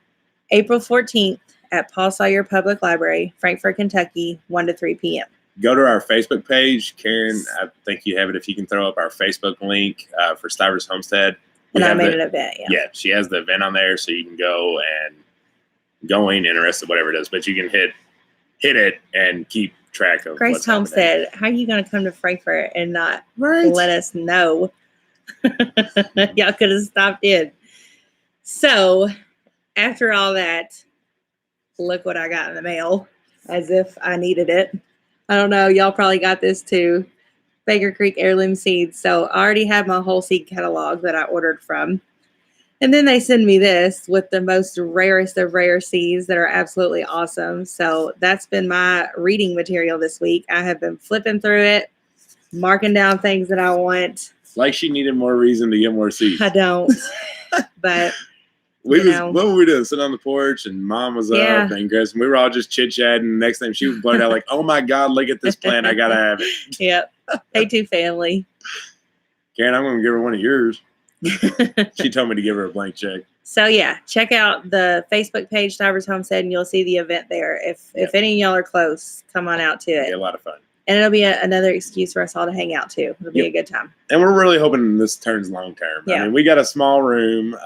April 14th at Paul Sawyer Public Library, Frankfort, Kentucky, 1 to 3 p.m. Go to our Facebook page. Karen, I think you have it. If you can throw up our Facebook link for Stivers Homestead. And I made an event, Yeah, she has the event on there, so you can go and interested, whatever it is. But you can hit it and keep track of Grace Homestead. How are you going to come to Frankfort and not let us know? Y'all could have stopped in. So after all that, look what I got in the mail, as if I needed it. I don't know. Y'all probably got this too. Baker Creek heirloom seeds. So I already have my whole seed catalog that I ordered from. And then they send me this with the most rarest of rare seeds that are absolutely awesome. So that's been my reading material this week. I have been flipping through it, marking down things that I want. Like she needed more reason to get more seeds. I don't, but what were we doing? Sitting on the porch, and Mom was Yeah. up, and Chris, and we were all just chit chatting. Next thing she would blurt out like, "Oh my God, look at this plant! I gotta have it." Yep. Hey, two family. Karen, I'm gonna give her one of yours. She told me to give her a blank check. So yeah, check out the Facebook page, Stivers Homestead, and you'll see the event there. If any of y'all are close, come on out to It'll be it. a lot of fun. And it'll be another excuse for us all to hang out too. It'll be a good time. And we're really hoping this turns long term. Yeah. I mean, we got a small room.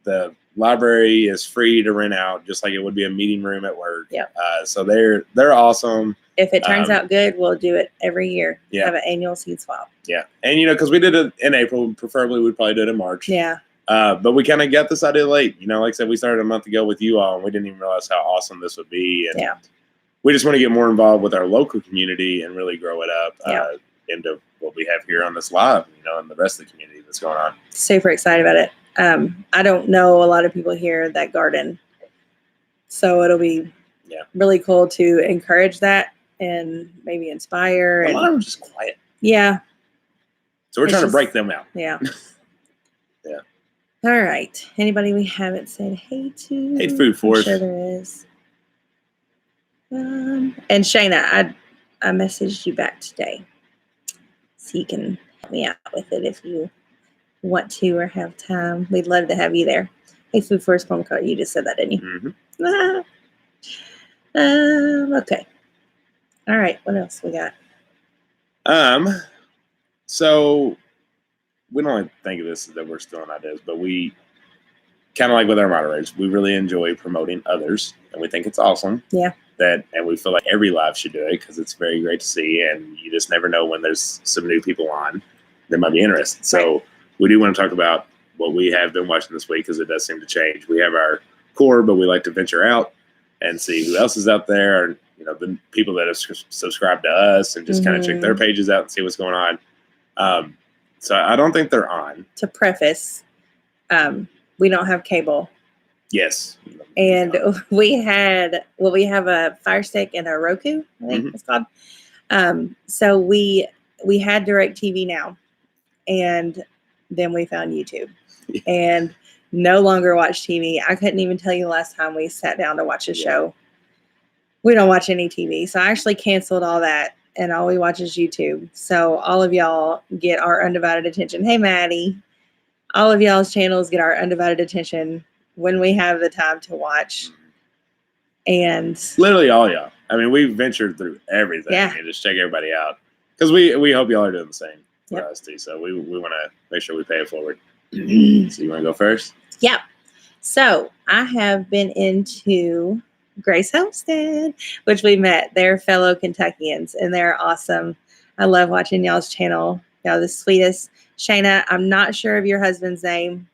The library is free to rent out, just like it would be a meeting room at work. Yep. So they're awesome. If it turns out good, we'll do it every year. Yeah. Have an annual seed swap. Yeah. And, because we did it in April, preferably we'd probably do it in March. Yeah. But we kind of got this idea late. Like I said, we started a month ago with you all, and we didn't even realize how awesome this would be. And we just want to get more involved with our local community and really grow it up into what we have here on this live, and the rest of the community that's going on. Super excited about it. I don't know a lot of people here that garden. So it'll be really cool to encourage that and maybe inspire. A lot of them are just quiet. Yeah. So we're trying to break them out. Yeah. Yeah. All right. Anybody we haven't said hey to? Hey, Food Force. I'm sure there is. And Shayna, I messaged you back today, so you can help me out with it if you want to or have time. We'd love to have you there. Hey, Food Force Home Cart. You just said that, didn't you? Mm-hmm. Okay. All right. What else we got? So we don't think of this that we're stealing ideas, but we kind of like with our moderators, we really enjoy promoting others, and we think it's awesome. Yeah. And we feel like every live should do it because it's very great to see, and you just never know when there's some new people on that might be interested. So we do want to talk about what we have been watching this week because it does seem to change. We have our core, but we like to venture out and see who else is out there, and the people that have subscribed to us, and just kind of check their pages out and see what's going on. So I don't think they're on. To preface, we don't have cable. Yes. And we have a Fire Stick and a Roku, I think it's called. So we had DirecTV now, and then we found YouTube and no longer watch TV. I couldn't even tell you the last time we sat down to watch a show. We don't watch any TV. So I actually canceled all that, and all we watch is YouTube. So all of y'all get our undivided attention. Hey, Maddie. All of y'all's channels get our undivided attention when we have the time to watch. And literally all y'all. I mean, we've ventured through everything and just check everybody out because we hope y'all are doing the same for us too. So we want to make sure we pay it forward. So you want to go first? Yeah. So I have been into Grace Homestead, which we met. They're fellow Kentuckians, and they're awesome. I love watching y'all's channel. Y'all the sweetest. Shayna, I'm not sure of your husband's name.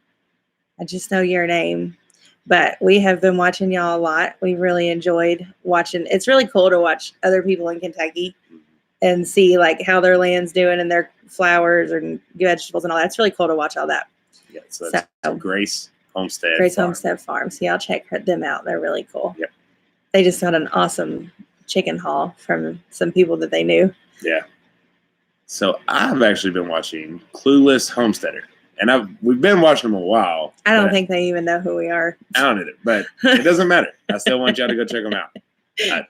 I just know your name. But we have been watching y'all a lot. We really enjoyed watching. It's really cool to watch other people in Kentucky and see like how their land's doing and their flowers and vegetables and all that. It's really cool to watch all that. Yeah, so that's Grace Homestead. Homestead Farm. So y'all check them out. They're really cool. Yep. They just got an awesome chicken haul from some people that they knew. Yeah. So I've actually been watching Clueless Homesteader. And we've been watching them a while. I don't think they even know who we are. I don't either, but it doesn't matter. I still want y'all to go check them out.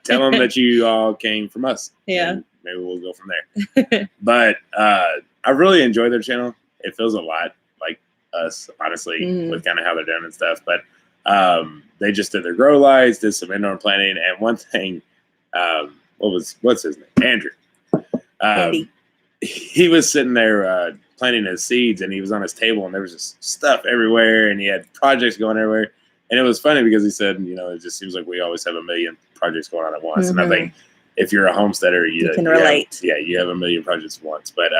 Tell them that you all came from us. Yeah. Maybe we'll go from there. But I really enjoy their channel. It feels a lot like us, honestly, with kind of how they're doing and stuff. But they just did their grow lights, did some indoor planting, and one thing, what's his name? Andrew. Andy. He was sitting there planting his seeds, and he was on his table, and there was just stuff everywhere, and he had projects going everywhere. And it was funny because he said, it just seems like we always have a million projects going on at once. And I think if you're a homesteader, you can relate. You have a million projects at once. But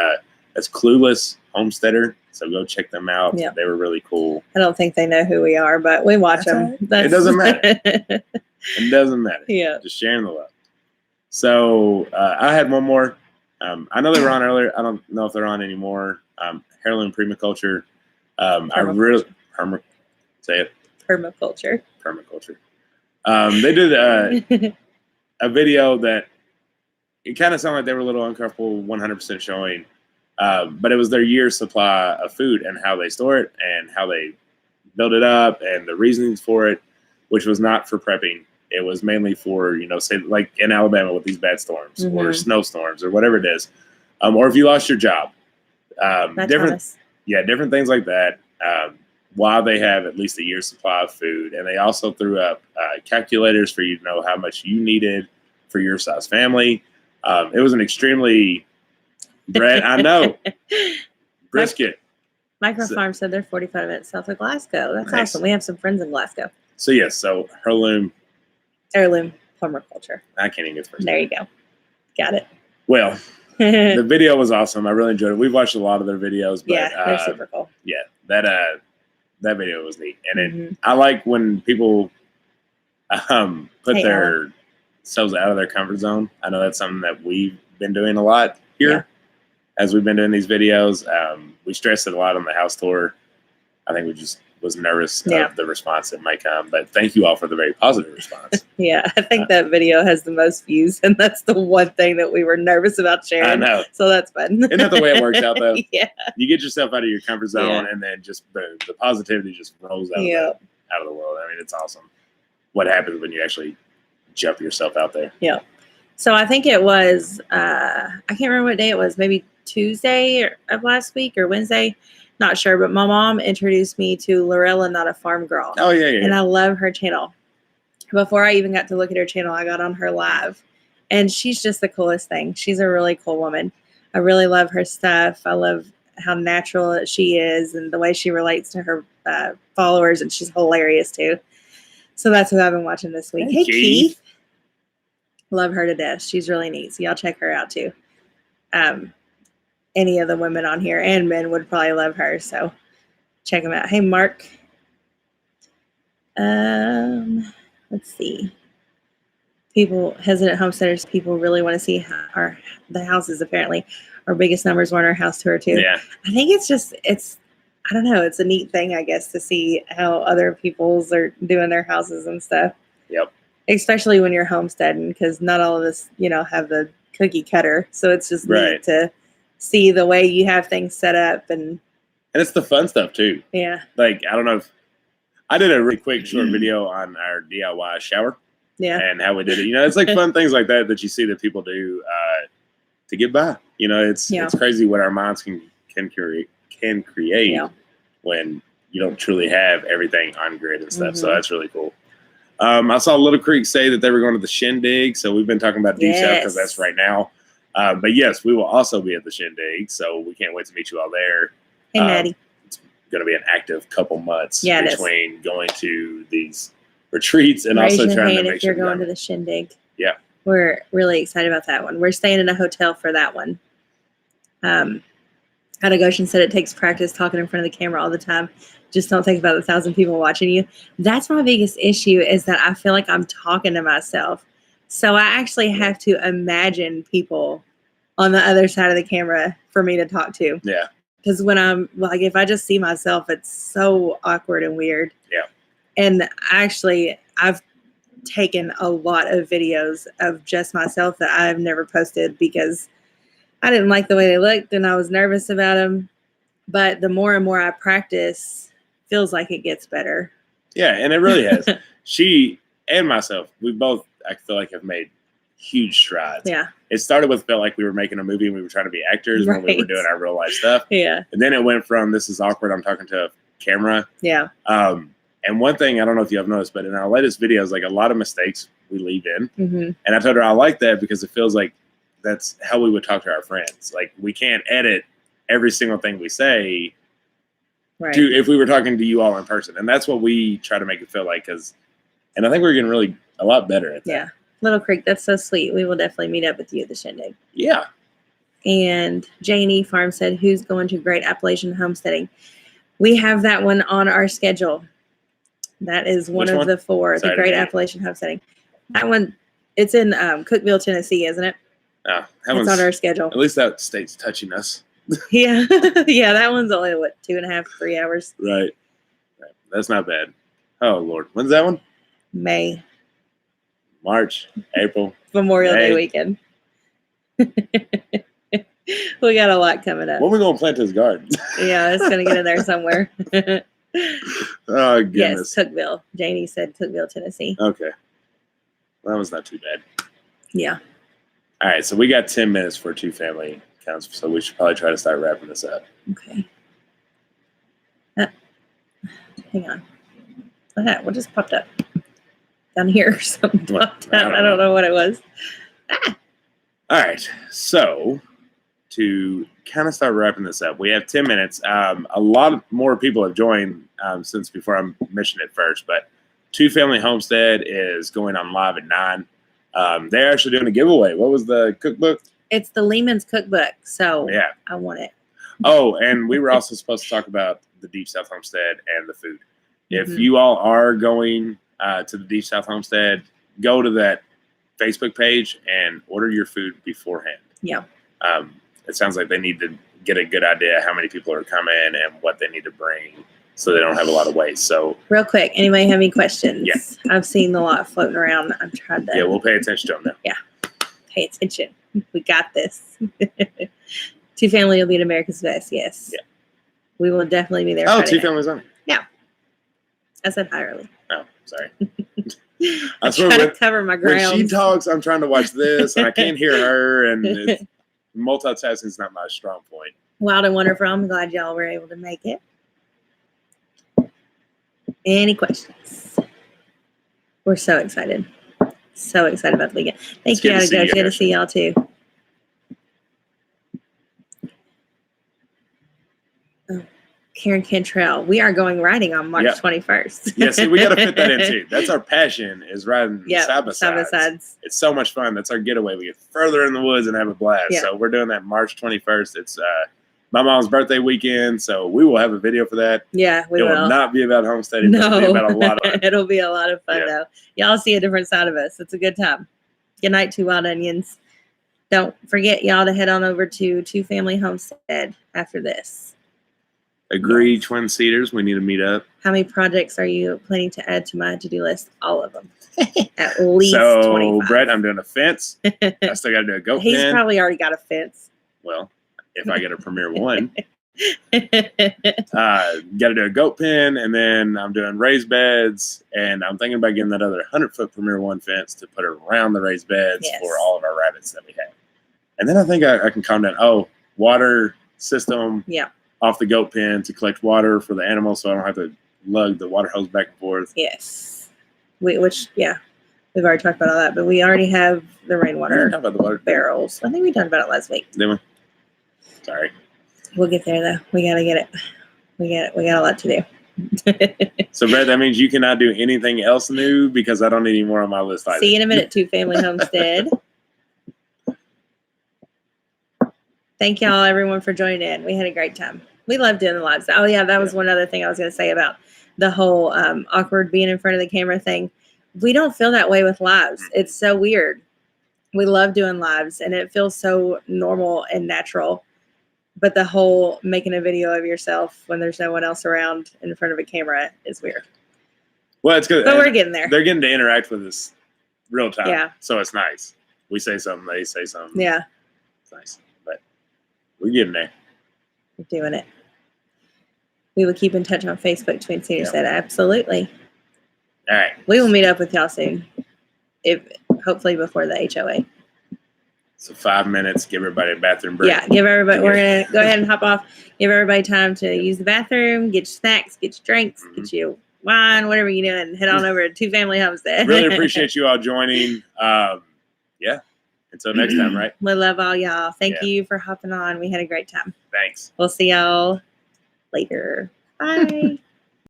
that's Clueless Homesteader. So go check them out. Yep. They were really cool. I don't think they know who we are, but we watch them. Right. It doesn't matter. It doesn't matter. Yeah. Just sharing the love. So I had one more. I know they were on earlier. I don't know if they're on anymore. Heirloom Permaculture. I really say it. Permaculture. They did a video that it kind of sounded like they were a little uncomfortable 100% showing, but it was their year's supply of food and how they store it and how they build it up and the reasonings for it, which was not for prepping. It was mainly for, say like in Alabama with these bad storms or snowstorms or whatever it is, or if you lost your job, different things like that. While they have at least a year's supply of food, and they also threw up calculators for you to know how much you needed for your size family. It was an extremely I know brisket. Microfarm said they're 45 minutes south of Glasgow. That's awesome. We have some friends in Glasgow. So yes, so heirloom permaculture. I can't even get the first. There you go. Got it. Well, the video was awesome. I really enjoyed it. We've watched a lot of their videos, but yeah, they're super cool. Yeah, that video was neat, and I like when people put their selves out of their comfort zone. I know that's something that we've been doing a lot here as we've been doing these videos. We stressed it a lot on the house tour. I think we just was nervous of the response that might come, but thank you all for the very positive response. Yeah, I think that video has the most views, and that's the one thing that we were nervous about sharing. I know. So that's fun. Isn't that the way it works out, though? Yeah. You get yourself out of your comfort zone, and then just boom, the positivity just rolls out, out of the world. I mean, it's awesome. What happens when you actually jump yourself out there? Yeah. So I think it was, I can't remember what day it was, maybe Tuesday of last week or Wednesday. Not sure, but my mom introduced me to Lorella, Not a Farm Girl. Oh, yeah. And I love her channel. Before I even got to look at her channel, I got on her live. And she's just the coolest thing. She's a really cool woman. I really love her stuff. I love how natural she is and the way she relates to her followers. And she's hilarious, too. So that's what I've been watching this week. Hey, Keith. Love her to death. She's really neat. So y'all check her out, too. Any of the women on here and men would probably love her, so check them out. Hey, Mark. Let's see. People, hesitant homesteaders, people really want to see the houses. Apparently, our biggest numbers were on our house tour too. Yeah, I think I don't know. It's a neat thing, I guess, to see how other people's are doing their houses and stuff. Yep. Especially when you're homesteading, because not all of us, have the cookie cutter. So it's just neat to see the way you have things set up, and it's the fun stuff too. Yeah. Like, I don't know if I did a really quick short video on our DIY shower. Yeah. And how we did it. It's like fun things like that you see that people do to get by. It's crazy what our minds can create when you don't truly have everything on grid and stuff. So that's really cool. I saw Little Creek say that they were going to the Shindig. So we've been talking about Deep South because that's right now. But yes, we will also be at the Shindig, so we can't wait to meet you all there. Hey, Maddie. It's going to be an active couple months between going to these retreats and also trying to make if you're going to the Shindig. Yeah. We're really excited about that one. We're staying in a hotel for that one. Ada Goshen said it takes practice talking in front of the camera all the time. Just don't think about the 1,000 people watching you. That's my biggest issue, is that I feel like I'm talking to myself. So I actually have to imagine people on the other side of the camera for me to talk to. Yeah. Because when I'm like, if I just see myself, it's so awkward and weird. Yeah. And actually, I've taken a lot of videos of just myself that I've never posted because I didn't like the way they looked and I was nervous about them. But the more and more I practice, feels like it gets better. Yeah, and it really has. She and myself, we both, I feel like, have made huge strides. Yeah. It started with felt like we were making a movie and we were trying to be actors when we were doing our real life stuff. Yeah. And then it went from, this is awkward, I'm talking to a camera. Yeah. And one thing, I don't know if you have noticed, but in our latest videos, like a lot of mistakes we leave in. Mm-hmm. And I told her I like that because it feels like that's how we would talk to our friends. Like, we can't edit every single thing we say if we were talking to you all in person. And that's what we try to make it feel like. And I think we're getting really a lot better at that. Yeah. Little Creek, that's so sweet. We will definitely meet up with you at the Shindig. Yeah. And Janie Farm said, who's going to Great Appalachian Homesteading? We have that one on our schedule. That is one of the four, the Great Appalachian Homesteading. That one, it's in Cookeville, Tennessee, isn't it? It's on our schedule. At least that state's touching us. Yeah. Yeah, that one's only, 2.5, 3 hours? Right. That's not bad. Oh, Lord. When's that one? May. March, April. Memorial Day weekend. We got a lot coming up. When we gonna plant this garden? Yeah, it's gonna get in there somewhere. Oh Yes, goodness. Cookville. Janie said Cookville, Tennessee. Okay. Well, that was not too bad. Yeah. All right, so we got 10 minutes for 2 family counts, so we should probably try to start wrapping this up. Okay. Hang on. What just popped up? Down here, something popped up. I don't know what it was. All right, so to kind of start wrapping this up, we have 10 minutes. A lot more people have joined since before I mentioned it first, but 2 Family Homestead is going on live at 9. They're actually doing a giveaway. What was the cookbook? It's the Lehman's cookbook, so Yeah. I want it. Oh, and we were also supposed to talk about the Deep South Homestead and the food. If Mhm. you all are going to the Deep South Homestead, go to that Facebook page and order your food beforehand. Yeah. It sounds like they need to get a good idea how many people are coming and what they need to bring so they don't have a lot of waste. So Real quick, anybody have any questions? Yeah. I've seen a lot floating around. I'm trying to yeah, we'll pay attention to them now. pay attention. We got this. 2 Family will be at America's Best. Yes. Yeah. We will definitely be there. Oh, Friday 2 night. families on. I said hi early. Oh, sorry. I swear try to when- cover my When ground. she talks, I'm trying to watch this and I can't hear her, and multitasking is not my strong point. Wild and wonderful. I'm glad y'all were able to make it. Any questions? We're so excited. So excited about the weekend. Thank It's you, good to see Coach. you, Good to see y'all too. Oh, Karen Cantrell. We are going riding on March Yeah. 21st. Yeah, see, we got to fit that in too. That's our passion, is riding Yeah, side by side by side. sides. It's so much fun. That's our getaway. We get further in the woods and have a blast. Yeah. So we're doing that March 21st. It's my mom's birthday weekend, so we will have a video for that. Yeah, we it will. not be about homesteading. No, It'll be about a lot of it'll be a lot of fun Yeah. though. Y'all see a different side of us. It's a good time. Good night, 2 Wild Onions. Don't forget, y'all, to head on over to 2 Family Homestead after this. Agree, Yes. Twin Cedars. We need to meet up. How many projects are you planning to add to my to-do list? All of them. At least So, 25. Brett, I'm doing a fence. I still got to do a goat He's pen. probably already got a fence. Well, if I get a Premier One. Got to do a goat pen, and then I'm doing raised beds, and I'm thinking about getting that other 100-foot Premier One fence to put around the raised beds Yes. for all of our rabbits that we have. And then I think I can calm down. Oh, water system Yeah. off the goat pen to collect water for the animals, so I don't have to lug the water hose back and forth. Yes. We've already talked about all that, but we already have the How rainwater about the water? barrels. I think we talked about it last week. Didn't we? Sorry. We'll get there though. We gotta get it. We got a lot to do. So, Brett, that means you cannot do anything else new because I don't need any more on my list either. See you in a minute, 2 Family Homestead. Thank y'all, everyone, for joining in. We had a great time. We love doing the lives. Oh, yeah, that was one other thing I was going to say about the whole awkward being in front of the camera thing. We don't feel that way with lives. It's so weird. We love doing lives, and it feels so normal and natural. But the whole making a video of yourself when there's no one else around in front of a camera is weird. Well, it's good. But we're getting there. They're getting to interact with us real time. Yeah. So it's nice. We say something, they say something. Yeah, It's nice. But we're getting there. we're doing it. We will keep in touch on Facebook, Twin Cedars Yeah. said. Absolutely. All right. We will meet up with y'all soon. Hopefully before the HOA. So 5 minutes, give everybody a bathroom break. Yeah, give everybody, we're going to go ahead and hop off. Give everybody time to use the bathroom, get your snacks, get your drinks, get your wine, whatever you're doing. Head on over to 2 Family Homestead. Really appreciate you all joining. Yeah. Until next time, right? We love all y'all. Thank Yeah. you for hopping on. We had a great time. Thanks. We'll see y'all later. Bye.